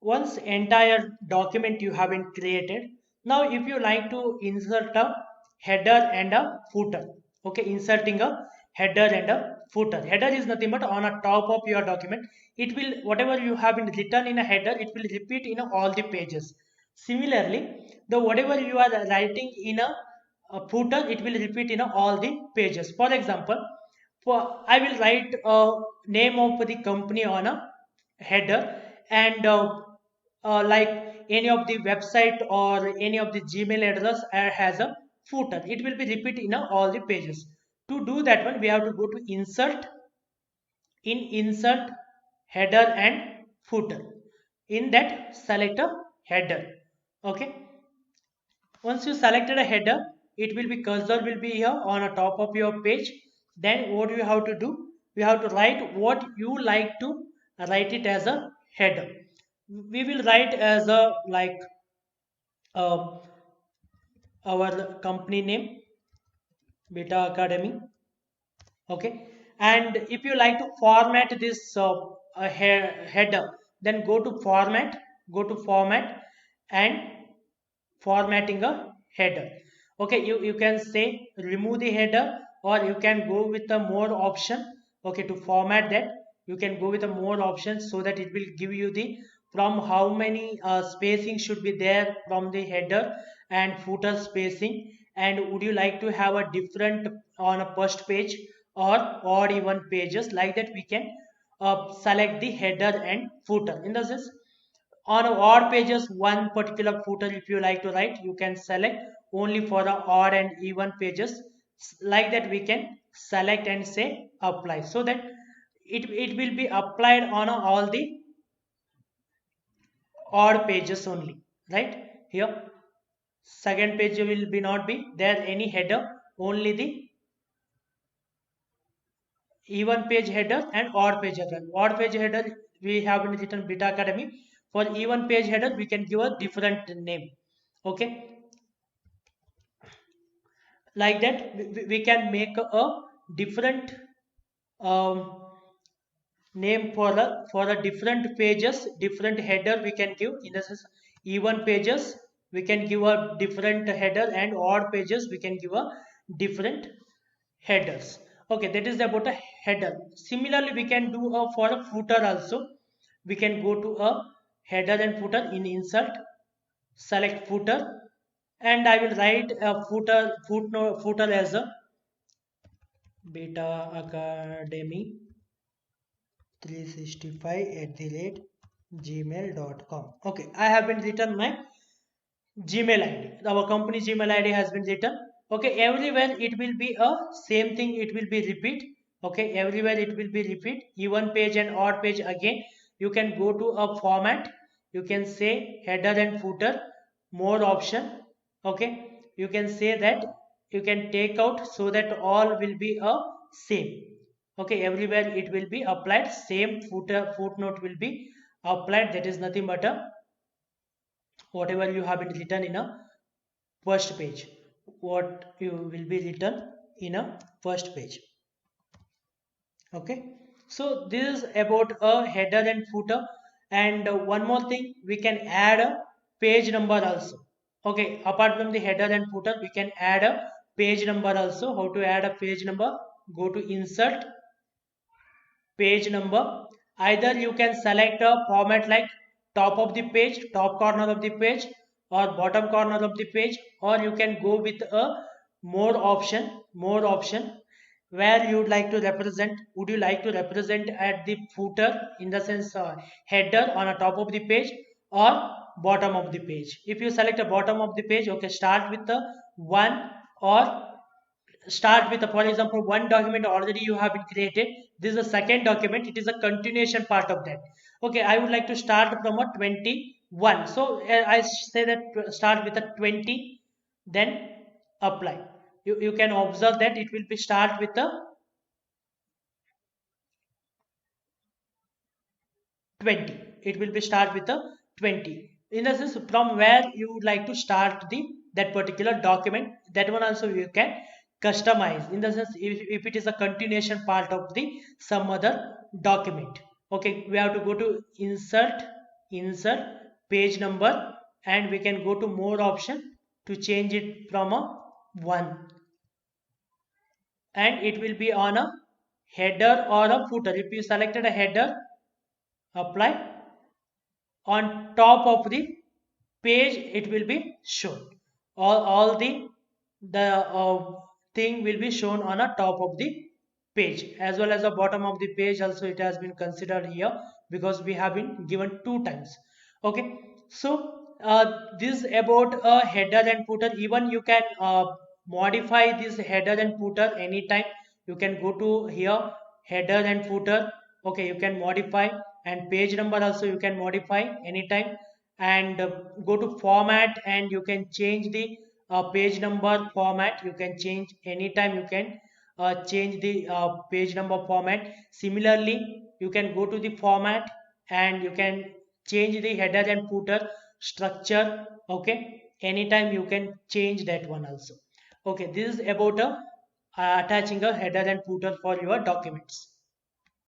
once entire document you have been created. Now if you like to insert a header and a footer, okay, inserting a header and a footer. Header is nothing but on a top of your document. It will, whatever you have been written in a header, it will repeat in all the pages. Similarly, the whatever you are writing in a footer, it will repeat in all the pages. For example, for I will write a name of the company on a header, and like any of the website or any of the Gmail address has a footer, it will be repeat in all the pages. To do that one, we have to go to insert. In insert, header and footer, in that select a header. Okay, once you selected a header, it will be, cursor will be here on the top of your page. Then what you have to do, you have to write what you like to write it as a header. We will write as a like uh, our company name, Beta Academy. Okay, and if you like to format this header, then go to format and formatting a header. Okay, you can say remove the header, or you can go with a more option. Okay, to format that, you can go with a more option, so that it will give you the from how many spacing should be there from the header and footer spacing, and would you like to have a different on a first page or odd even pages. Like that we can select the header and footer. In the sense, on odd pages, one particular footer if you like to write, you can select only for the odd and even pages. Like that we can select and say apply, so that it will be applied on all the odd pages only. Right here, second page will be not be there any header, only the even page header and odd page header. Odd page header, we have written Beta Academy. For even page header, we can give a different name. Okay, like that we can make a different um, name for a different pages, different header we can give. In the sense, even pages we can give a different header, and odd pages we can give a different headers. Okay, that is about a header. Similarly, we can do a for a footer also. We can go to a header and footer. In insert, select footer, and I will write a footer as a Beta Academy 365 at the rate gmail.com. Okay, I have been written my Gmail ID. Our company Gmail ID has been written. Okay, everywhere it will be a same thing. It will be repeat. Okay, everywhere it will be repeat. Even page and odd page again. You can go to a format. You can say header and footer. More option. Okay, you can say that you can take out, so that all will be a same. Okay, everywhere it will be applied. Same footnote will be applied. That is nothing but a whatever you have been written in a first page, what you will be written in a first page. Okay, so this is about a header and footer. And one more thing, we can add a page number also. Okay, apart from the header and footer, we can add a page number also. How to add a page number? Go to insert, page number. Either you can select a format like top of the page, top corner of the page, or bottom corner of the page, or you can go with a more option, where you would like to represent. Would you like to represent at the footer, in the sense header on the top of the page, or bottom of the page? If you select a bottom of the page, okay, start with the one, or start with for example, one document already you have been created. This is the second document, it is a continuation part of that. Okay, I would like to start from a 21, so I say that start with a 20, then apply. You can observe that it will be start with a 20. It will be start with a 20. In the sense, from where you would like to start the that particular document, that one also you can customize. In the sense, if it is a continuation part of the some other document. Okay, we have to go to insert, insert page number, and we can go to more option to change it from a 1, and it will be on a header or a footer. If you selected a header, apply, on top of the page it will be shown. All the thing will be shown on a top of the page, as well as the bottom of the page also it has been considered here, because we have been given two times. Okay, so this about a header and footer. Even you can modify this header and footer anytime. You can go to here, header and footer. Okay, you can modify, and page number also you can modify anytime, and go to format, and you can change the page number format. You can change anytime. You can change the page number format. Similarly, you can go to the format, and you can change the header and footer structure. Okay, anytime you can change that one also. Okay, this is about attaching a header and footer for your documents.